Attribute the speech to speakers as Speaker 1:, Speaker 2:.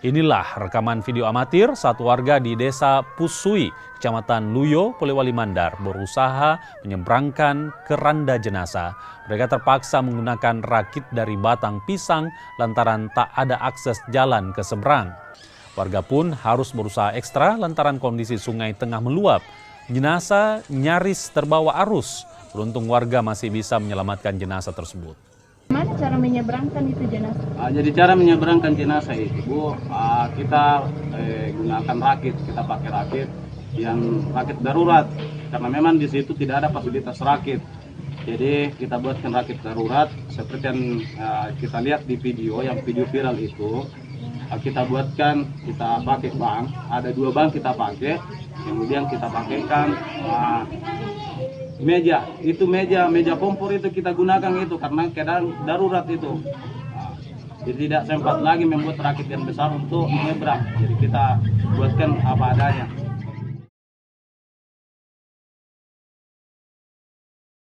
Speaker 1: Inilah rekaman video amatir saat warga di Desa Pusui, Kecamatan Luyo, Polewali Mandar berusaha menyeberangkan keranda jenazah. Mereka terpaksa menggunakan rakit dari batang pisang lantaran tak ada akses jalan ke seberang. Warga pun harus berusaha ekstra lantaran kondisi sungai tengah meluap. Jenazah nyaris terbawa arus. Beruntung warga masih bisa menyelamatkan jenazah tersebut.
Speaker 2: Mana cara menyeberangkan itu jenazah?
Speaker 3: Jadi cara menyeberangkan jenazah itu, Bu, kita gunakan rakit, kita pakai rakit yang rakit darurat, karena memang di situ tidak ada fasilitas rakit. Jadi kita buatkan rakit darurat seperti yang kita lihat di video, yang video viral itu. Kita buatkan, kita pakai bang, ada 2 bang kita pakai, kemudian kita pakaikan meja, itu meja kompor itu kita gunakan itu karena keadaan darurat itu. Jadi tidak sempat lagi membuat rakit yang besar untuk menyeberang, jadi kita buatkan apa adanya.